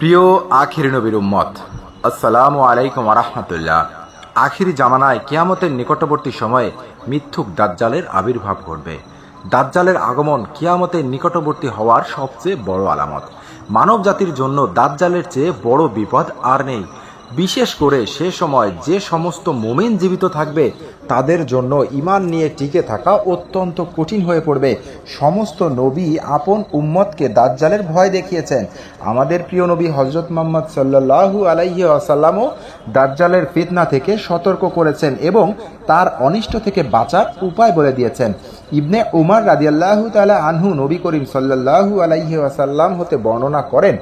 প্রিয় আখিরি নবীর উম্মত, আসসালামু আলাইকুম রাহমাতুল্লাহ। আখিরি জামানায় কিয়ামতের নিকটবর্তী সময়ে মিথ্যুক দাজ্জালের আবির্ভাব ঘটবে। দাজ্জালের আগমন কিয়ামতের নিকটবর্তী হওয়ার সবচেয়ে বড় আলামত। মানব জাতির জন্য দাজ্জালের চেয়ে বড় বিপদ আর নেই। বিশেষ করে সে সময় যে সমস্ত মুমিন জীবিত থাকবে তাদের জন্য ঈমান নিয়ে টিকে থাকা অত্যন্ত কঠিন হয়ে পড়বে। সমস্ত নবী আপন উম্মতকে দাজ্জালের ভয় দেখিয়েছেন। আমাদের প্রিয় নবী হযরত মুহাম্মদ সাল্লাল্লাহু আলাইহি ওয়াসাল্লামও দাজ্জালের ফিতনা থেকে সতর্ক করেছেন এবং তার অনিষ্ট থেকে বাঁচার উপায় বলে দিয়েছেন। ইবনে উমর রাদিয়াল্লাহু তাআলা আনহু নবী করিম সাল্লাল্লাহু আলাইহি ওয়াসাল্লাম হতে বর্ণনা করেন,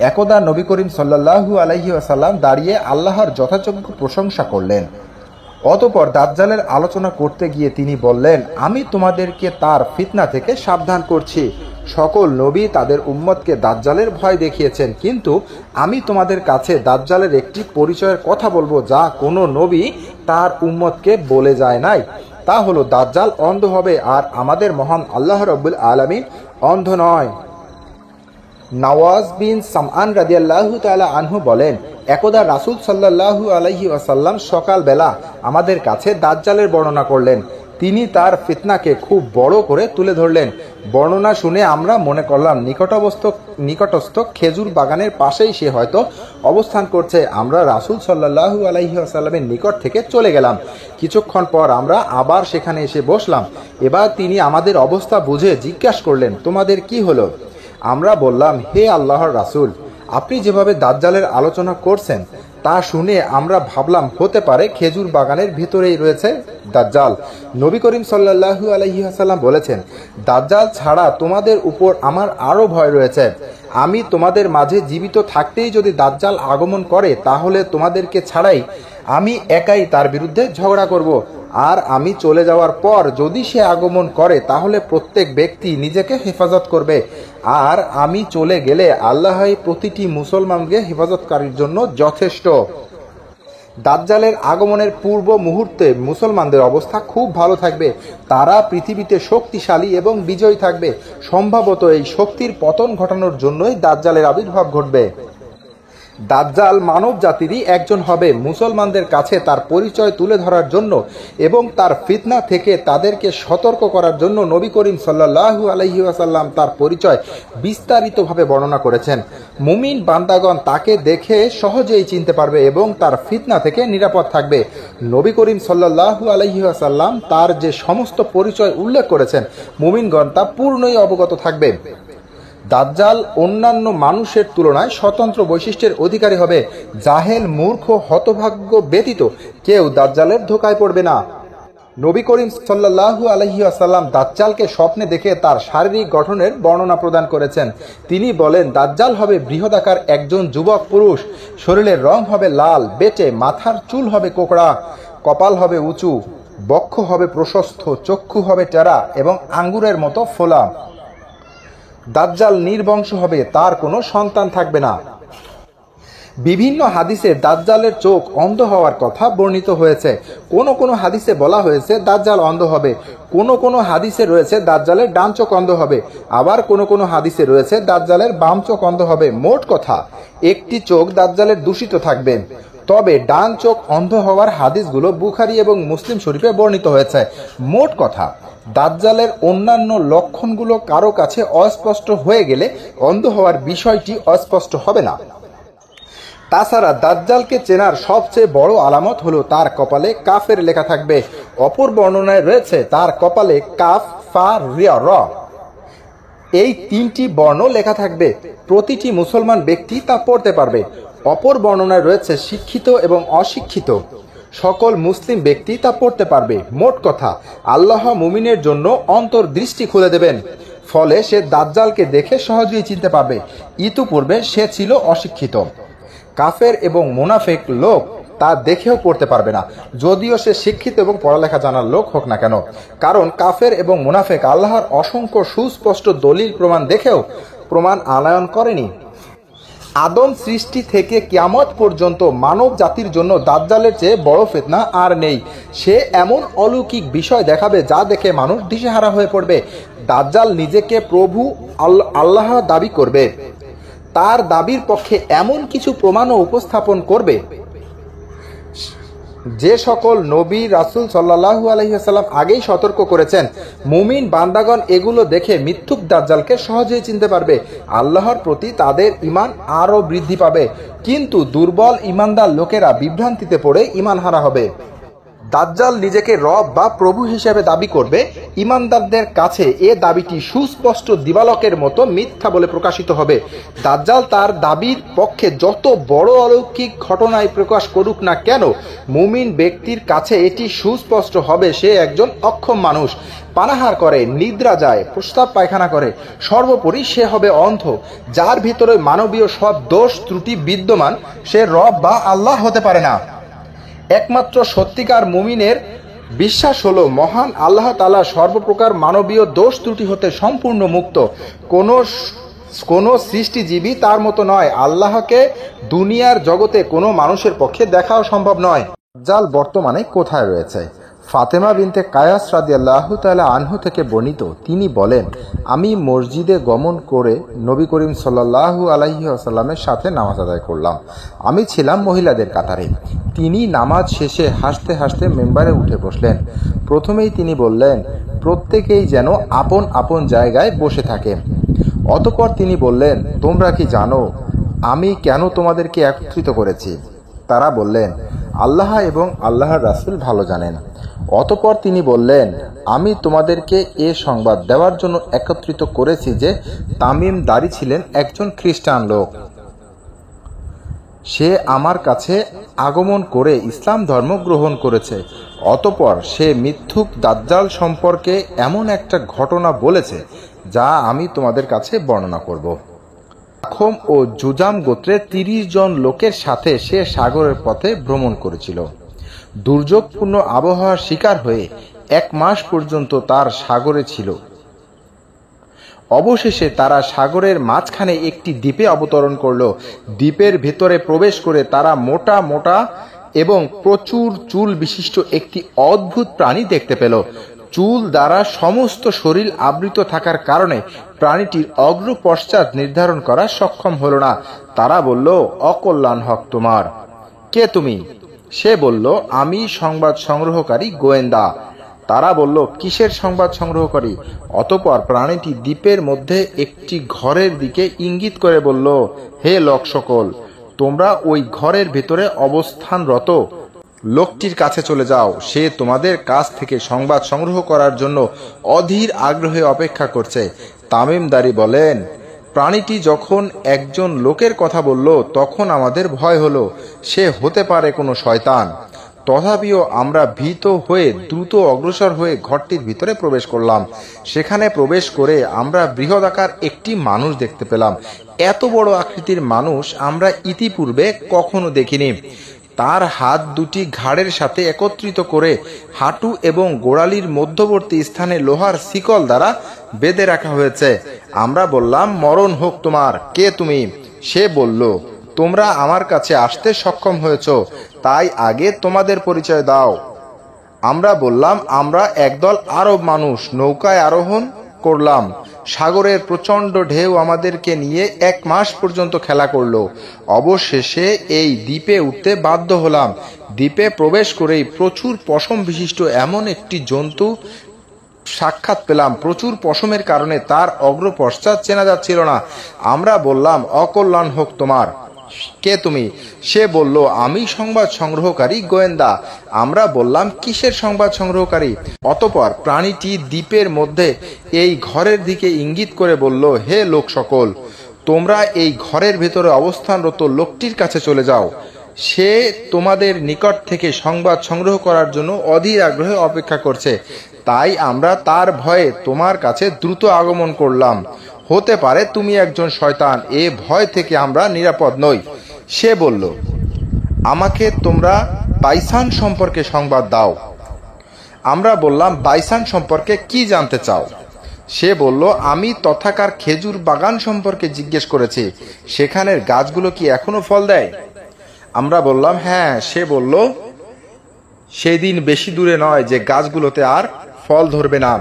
একদা নবী করিম সাল্লাল্লাহু আলাইহি ওয়াসাল্লাম দাঁড়িয়ে আল্লাহর যথাযোগ্য প্রশংসা করলেন। অতঃপর দাজ্জালের আলোচনা করতে গিয়ে তিনি বললেন, আমি তোমাদেরকে তার ফিতনা থেকে সাবধান করছি। সকল নবী তাদের উম্মতকে দাজ্জালের ভয় দেখিয়েছেন, কিন্তু আমি তোমাদের কাছে দাজ্জালের একটি পরিচয়ের কথা বলবো যা কোনো নবী তার উম্মতকে বলে যায় নাই। তা হলো দাজ্জাল অন্ধ হবে, আর আমাদের মহান আল্লাহ রাব্বুল আলামিন অন্ধ নয়। নওয়াজ বিন সামআন রাদিয়াল্লাহু তাআলা আনহু বলেন, একদা রাসূল সাল্লাল্লাহু আলাইহি ওয়াসাল্লাম সকালবেলা আমাদের কাছে দাজ্জালের বর্ণনা করলেন। তিনি তার ফিতনাকে খুব বড় করে তুলে ধরলেন। বর্ণনা শুনে আমরা মনে করলাম নিকটস্থ খেজুর বাগানের পাশেই সে হয়তো অবস্থান করছে। আমরা রাসূল সাল্লাল্লাহু আলাইহি ওয়াসাল্লামের নিকট থেকে চলে গেলাম। কিছুক্ষণ পর আমরা আবার সেখানে এসে বসলাম। এবার তিনি আমাদের অবস্থা বুঝে জিজ্ঞাসা করলেন, তোমাদের কি হলো? আমরা বললাম, হে আল্লাহর রাসূল, আপনি যেভাবে দাজ্জালের আলোচনা করছেন তা শুনে আমরা ভাবলাম হতে পারে খেজুর বাগানের ভিতরেই রয়েছে দাজ্জাল। নবী করিম সাল্লাল্লাহু আলাইহি ওয়াসাল্লাম বলেছেন, দাজ্জাল ছাড়া তোমাদের উপর আমার আরও ভয় রয়েছে। আমি তোমাদের মাঝে জীবিত থাকতেই যদি দাজ্জাল আগমন করে তাহলে তোমাদেরকে ছাড়াই আমি একাই তার বিরুদ্ধে ঝগড়া করব। আর আমি চলে যাওয়ার পর যদি সে আগমন করে তাহলে প্রত্যেক ব্যক্তি নিজেকে হেফাজত করবে। আর আমি চলে গেলে আল্লাহই প্রতিটি মুসলমানকে হেফাজতকারীর জন্য যথেষ্ট। দাজ্জালের আগমনের পূর্ব মুহূর্তে মুসলমানদের অবস্থা খুব ভালো থাকবে। তারা পৃথিবীতে শক্তিশালী এবং বিজয়ী থাকবে। সম্ভবত এই শক্তির পতন ঘটানোর জন্যই দাজ্জালের আবির্ভাব ঘটবে। দাজ্জাল মানব জাতিরই একজন হবে। মুসলমানদের কাছে তার পরিচয় তুলে ধরার জন্য এবং তার ফিতনা থেকে তাদেরকে সতর্ক করার জন্য নবী করিম সাল্লাল্লাহু আলাইহি ওয়াসাল্লাম তার পরিচয় বিস্তারিতভাবে বর্ণনা করেছেন। মুমিন বান্দাগণ তাকে দেখে সহজেই চিনতে পারবে এবং তার ফিতনা থেকে নিরাপদ থাকবে। নবী করিম সাল্লাল্লাহু আলাইহি ওয়াসাল্লাম তার যে সমস্ত পরিচয় উল্লেখ করেছেন মুমিনগণ তা পূর্ণই অবগত থাকবে। দাজ্জাল অন্যান্য মানুষের তুলনায় স্বতন্ত্র বৈশিষ্ট্যের অধিকারী হবে। জাহেল, মূর্খ, হতভাগ্য ব্যতীত কেউ দাজ্জালের ধোঁকায় পড়বে না। নবী করিম সাল্লাল্লাহু আলাইহি ওয়াসাল্লাম দাজ্জালকে স্বপ্নে দেখে তার শারীরিক গঠনের বর্ণনা প্রদান করেছেন। তিনি বলেন, দাজ্জাল হবে বৃহদাকার একজন যুবক পুরুষ। শরীরের রং হবে লাল, বেটে, মাথার চুল হবে কোকড়া, কপাল হবে উঁচু, বক্ষ হবে প্রশস্ত, চক্ষু হবে টেরা এবং আঙ্গুরের মতো ফোলা। দাজ্জাল নির্বংশ হবে, তার কোনো সন্তান থাকবে না। বিভিন্ন হাদিসে দাজ্জালের চোখ অন্ধ হওয়ার কথা বর্ণিত হয়েছে। কোন কোন হাদিসে বলা হয়েছে দাজ্জাল অন্ধ হবে। কোন কোন হাদিসে রয়েছে দাজ্জালের ডান চোখ অন্ধ হবে। আবার কোন কোন হাদিসে রয়েছে দাজ্জালের বাম চোখ অন্ধ হবে। মোট কথা, একটি চোখ দাজ্জালের দূষিত থাকবে। তবে ডান চোখ অন্ধ হওয়ার হাদিসগুলো বুখারী এবং মুসলিম শরীফে বর্ণিত হয়েছে। মোট কথা, দাজ্জালের অন্যান্য লক্ষণগুলো কারো কাছে অস্পষ্ট হয়ে গেলে অন্ধ হওয়ার বিষয়টি অস্পষ্ট হবে না। তাছাড়া দাজ্জালকে চেনার সবচেয়ে বড় আলামত হলো তার কপালে কাফের লেখা থাকবে। অপর বর্ণনায় রয়েছে তার কপালে কাফ, ফা, র এই তিনটি বর্ণ লেখা থাকবে। প্রতিটি মুসলমান ব্যক্তি তা পড়তে পারবে। অপর বর্ণনায় রয়েছে শিক্ষিত এবং অশিক্ষিত সকল মুসলিম ব্যক্তি তা পড়তে পারবে। মোট কথা, আল্লাহ মুমিনের জন্য অন্তর্দৃষ্টি খুলে দেবেন। ফলে সে দাজ্জালকে দেখে সহজেই চিনতে পারবে। ইতিপূর্বে সে ছিল অশিক্ষিত। কাফের এবং মুনাফিক লোক তা দেখেও পড়তে পারবে না, যদিও সে শিক্ষিত এবং পড়ালেখা জানার লোক হোক না কেন। কারণ কাফের এবং মুনাফিক আল্লাহর অসংখ্য সুস্পষ্ট দলিল প্রমাণ দেখেও প্রমাণ আনয়ন করেনি। আদম সৃষ্টি থেকে কিয়ামত পর্যন্ত মানব জাতির জন্য দাজ্জালের চেয়ে বড় ফিতনা আর নেই। সে এমন অলৌকিক বিষয় দেখাবে যা দেখে মানুষ দিশেহারা হয়ে পড়বে। দাজ্জাল নিজেকে প্রভু আল্লাহ দাবি করবে। তার দাবির পক্ষে এমন কিছু প্রমাণও উপস্থাপন করবে যে সকল নবী রাসূল সাল্লাল্লাহু আলাইহি ওয়াসাল্লাম আগেই সতর্ক করেছেন। মুমিন বান্দাগণ এগুলো দেখে মিথ্যুক দাজ্জালকে সহজেই চিনতে পারবে। আল্লাহর প্রতি তাদের ঈমান আরও বৃদ্ধি পাবে, কিন্তু দুর্বল ঈমানদার লোকেরা বিভ্রান্তিতে পড়ে ঈমানহারা হবে। দাজ্জাল নিজেকে রব বা প্রভু হিসেবে দাবি করবে। ঈমানদারদের কাছে এ দাবিটি সুস্পষ্ট দিবালকের মতো মিথ্যা বলে প্রকাশিত হবে। দাজ্জাল তার দাবির পক্ষে যত বড় অলৌকিক ঘটনায় প্রকাশ করুক না কেন, মুমিন ব্যক্তির কাছে এটি সুস্পষ্ট হবে সে একজন অক্ষম মানুষ, পানাহার করে, নিদ্রা যায়, প্রস্রাব পায়খানা করে, সর্বোপরি সে হবে অন্ধ, যার ভিতরে মানবীয় সব দোষ ত্রুটি বিদ্যমান। সে রব বা আল্লাহ হতে পারে না। একমাত্র সত্যিকার মুমিনের বিশ্বাস হলো মহান আল্লাহ তাআলা সর্বপ্রকার মানবীয় দোষ ত্রুটি হতে সম্পূর্ণ মুক্ত। কোনো সৃষ্টিজীবী তার মতো নয়। আল্লাহকে দুনিয়ার জগতে কোনো মানুষের পক্ষে দেখাও সম্ভব নয়। দাজ্জাল বর্তমানে কোথায় রয়েছে? ফাতেমা বিনতে কায়াস রাদিয়াল্লাহু তাআলা আনহু থেকে বর্ণিত, তিনি বলেন, আমি মসজিদে গমন করে নবী করিম সাল্লাল্লাহু আলাইহি ওয়াসাল্লামের সাথে নামাজ আদায় করলাম। আমি ছিলাম মহিলাদের কাতারে। তিনি নামাজ শেষে হাসতে হাসতে মেম্বারে উঠে বসলেন। প্রথমেই তিনি বললেন, প্রত্যেকেই যেন আপন আপন জায়গায় বসে থাকে। অতঃপর তিনি বললেন, তোমরা কি জানো আমি কেন তোমাদেরকে একত্রিত করেছি? তারা বললেন, আল্লাহ এবং আল্লাহর রাসূল ভালো জানেন। অতঃপর তিনি বললেন, আমি তোমাদেরকে এ সংবাদ দেওয়ার জন্য একত্রিত করেছি যে তামিম দারি ছিলেন একজন খ্রিস্টান লোক। সে আমার কাছে আগমন করে ইসলাম ধর্ম গ্রহণ করেছে। অতঃপর সে মিথ্যুক দাজ্জাল সম্পর্কে এমন একটা ঘটনা বলেছে যা আমি তোমাদের কাছে বর্ণনা করব। আখম ও জুজাম গোত্রের ৩০ জন লোকের সাথে সে সাগরের পথে ভ্রমণ করেছিল। দুর্যোগপূর্ণ আবহাওয়ার শিকার হয়ে ১ মাস পর্যন্ত তার সাগরে ছিল। অবশেষে তারা সাগরের মাঝখানে একটি দ্বীপে অবতরণ করল। দ্বীপের ভেতরে প্রবেশ করে তারা মোটা মোটা এবং প্রচুর চুল বিশিষ্ট একটি অদ্ভুত প্রাণী দেখতে পেল। চুল দ্বারা সমস্ত শরীর আবৃত থাকার কারণে প্রাণীটির অগ্র পশ্চাৎ নির্ধারণ করা সক্ষম হল না। তারা বলল, অকল্যাণ হক তোমার, কে তুমি? সে বলল, আমি সংবাদ সংগ্রহকারী গোয়েন্দা। তারা বলল, কিসের সংবাদ সংগ্রহকারী? অতঃপর প্রাণীটি দ্বীপের মধ্যে একটি ঘরের দিকে ইঙ্গিত করে বলল, হে লোক সকল, তোমরা ওই ঘরের ভিতরে অবস্থানরত লোকটির কাছে চলে যাও। সে তোমাদের কাছ থেকে সংবাদ সংগ্রহ করার জন্য অধীর আগ্রহে অপেক্ষা করছে। তামিমদারি বলেন, প্রাণীটি যখন একজন লোকের কথা বলল তখন আমাদের ভয় হলো, সে হতে পারে কোনো শয়তান। তথাপিও আমরা ভীত হয়ে দ্রুত অগ্রসর হয়ে ঘরটির ভিতরে প্রবেশ করলাম। সেখানে প্রবেশ করে আমরা বৃহদাকার একটি মানুষ দেখতে পেলাম। এত বড় আকৃতির মানুষ আমরা ইতিপূর্বে কখনো দেখিনি। তার হাত দুটি ঘাড়ের সাথে একত্রিত করে হাঁটু এবং গোড়ালির মধ্যবর্তী স্থানে লোহার শিকল দ্বারা বেঁধে রাখা হয়েছে। আমরা বললাম, মরণ হোক তোমার, কে তুমি? সে বলল, তোমরা আমার কাছে আসতে সক্ষম হয়েছ, তাই আগে তোমাদের পরিচয় দাও। আমরা বললাম, আমরা একদল আরব মানুষ নৌকায় আরোহণ করলাম। সাগরের প্রচণ্ড ঢেউ আমাদেরকে নিয়ে ১ মাস পর্যন্ত খেলা করলো। অবশেষে এই দ্বীপে উঠতে বাধ্য হলাম। দ্বীপে প্রবেশ করেই প্রচুর পশম বিশিষ্ট এমন একটি জন্তু সাক্ষাৎ পেলাম। প্রচুর পশমের কারণে তার অগ্র পশ্চাৎ চেনা যাচ্ছিল না। আমরা বললাম, অকল্যাণ হোক তোমার, কে তুমি? সে বলল, আমি সংবাদ সংগ্রহকারী গোয়েন্দা। আমরা বললাম, কিসের সংবাদ সংগ্রহকারী? অতঃপর প্রাণীটি দ্বীপের মধ্যে এই ঘরের দিকে ইঙ্গিত করে বলল, হে লোক সকল, তোমরা এই ঘরের ভেতরে অবস্থানরত লোকটির কাছে চলে যাও। সে তোমাদের নিকট থেকে সংবাদ সংগ্রহ করার জন্য অধীর আগ্রহে অপেক্ষা করছে। তাই আমরা তার ভয়ে তোমার কাছে দ্রুত আগমন করলাম। হতে পারে তুমি একজন শয়তান, এ ভয় থেকে আমরা নিরাপদ নই। সে বলল, আমাকে তোমরা বাইসান সম্পর্কে সংবাদ দাও। আমরা বললাম, বাইসান সম্পর্কে কি জানতে চাও? সে বলল, আমি তথাকার খেজুর বাগান সম্পর্কে জিজ্ঞেস করেছি, সেখানের গাছগুলো কি এখনো ফল দেয়? আমরা বললাম, হ্যাঁ। সে বলল, সেই দিন বেশি দূরে নয় যে গাছগুলোতে আর ফল ধরবে না।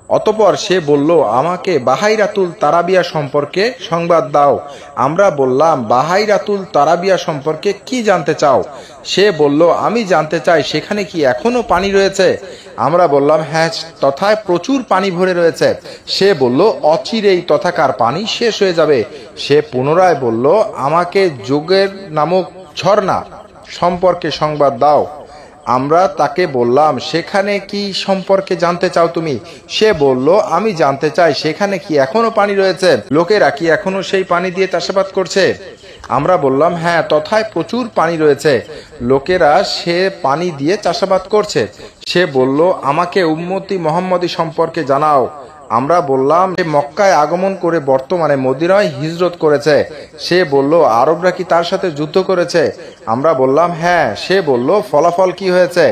অতঃপর সে বলল, আমাকে বাহাইরাতুল তারাবিয়া সম্পর্কে সংবাদ দাও। আমরা বললাম, বাহাইরাতুল তারাবিয়া সম্পর্কে কি জানতে চাও? সে বলল, আমি জানতে চাই সেখানে কি এখনো পানি রয়েছে? আমরা বললাম, হ্যাঁ, তথায় প্রচুর পানি ভরে রয়েছে। সে বলল, অচিরেই তথাকার পানি শেষ হয়ে যাবে। সে পুনরায় বলল, আমাকে যোগের নামক ঝর্ণা সম্পর্কে সংবাদ দাও। আমরা তাকে বললাম, সেখানে কি সম্পর্কে জানতে চাও তুমি? সে বলল, আমি জানতে চাই সেখানে কি এখনো পানি রয়েছে, লোকেরা কি এখনো সেই পানি দিয়ে চাষাবাদ করছে? আমরা বললাম, হ্যাঁ, তথায় প্রচুর পানি রয়েছে, লোকেরা সে পানি দিয়ে চাষাবাদ করছে। সে বলল, আমাকে উম্মতি মুহাম্মদী সম্পর্কে জানাও। আমরা বললাম, সে মক্কায় আগমন করে বর্তমানে মদিনায় হিজরত করেছে। সে বলল, আরবরা কি তার সাথে যুদ্ধ করেছে? আমরা বললাম, হ্যাঁ। সে বলল, ফলাফল কি হয়েছে?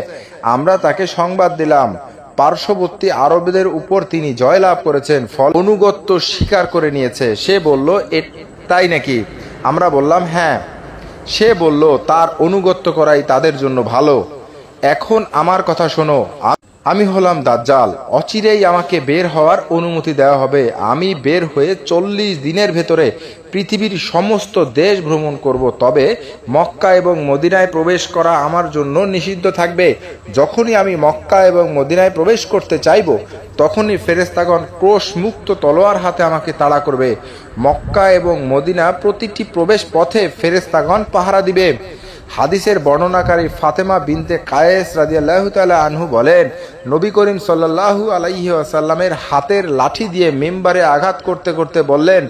আমরা তাকে সংবাদ দিলাম, পার্শ্ববর্তী আরবদের উপর তিনি জয়লাভ করেছেন, ফল অনুগত্য স্বীকার করে নিয়েছে। সে বলল, তাই নাকি? আমরা বললাম, হ্যাঁ। সে বলল, তার অনুগত্য করাই তাদের জন্য ভালো। এখন আমার কথা শোনো, আমি হলাম দাজ্জাল। অচিরেই আমাকে বের হওয়ার অনুমতি দেওয়া হবে। আমি বের হয়ে 40 দিনের ভেতরে পৃথিবীর সমস্ত দেশ ভ্রমণ করব। তবে মক্কা এবং মদিনায় প্রবেশ করা আমার জন্য নিষিদ্ধ থাকবে। যখনই আমি মক্কা এবং মদিনায় প্রবেশ করতে চাইব, তখনই ফেরেশতাগণ ক্রোশমুক্ত তলোয়ার হাতে আমাকে তাড়া করবে। মক্কা এবং মদিনা প্রতিটি প্রবেশ পথে ফেরেশতাগণ পাহারা দিবে। হাদিসের বর্ণনাকারী ফাতেমা বিনতে কায়েস রাদিয়াল্লাহু তাআলা আনহু বলেন, নবী করিম সাল্লাল্লাহু আলাইহি ওয়াসাল্লামের হাতের লাঠি দিয়ে মিম্বারে আঘাত করতে করতে বললেন,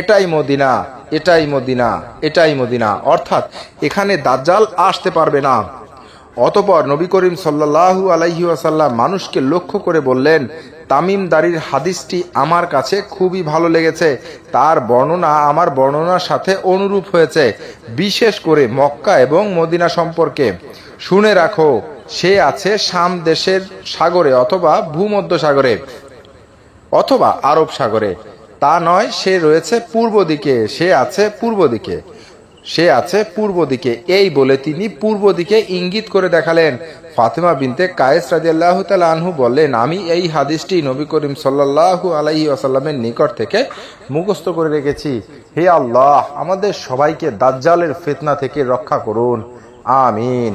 এটাই মদিনা, এটাই মদিনা, এটাই মদিনা, অর্থাৎ এখানে দাজ্জাল আসতে পারবে না। অতঃপর নবী করিম সাল্লাল্লাহু আলাইহি ওয়াসাল্লাম মানুষকে লক্ষ্য করে বললেন, তামিম দারির হাদিসটি আমার কাছে খুবই ভালো লেগেছে। তার বর্ণনা আমার বর্ণনার সাথে অনুরূপ হয়েছে, বিশেষ করে মক্কা এবং মদিনা সম্পর্কে। শুনে রাখো, সে আছে শাম দেশের সাগরে অথবা ভূমধ্য সাগরে অথবা আরব সাগরে। তা নয়, সে রয়েছে পূর্ব দিকে, সে আছে পূর্ব দিকে, সে আছে পূর্ব দিকে। এই বলে তিনি পূর্ব দিকে ইঙ্গিত করে দেখালেন। ফাতেমা বিনতে কায়েস রাদিয়াল্লাহু তাআলা আনহু বললেন, আমি এই হাদিসটি নবী করিম সাল্লাল্লাহু আলাইহি ওয়াসাল্লামের নিকট থেকে মুখস্থ করে রেখেছি। হে আল্লাহ, আমাদের সবাইকে দাজ্জালের ফিতনা থেকে রক্ষা করুন। আমিন।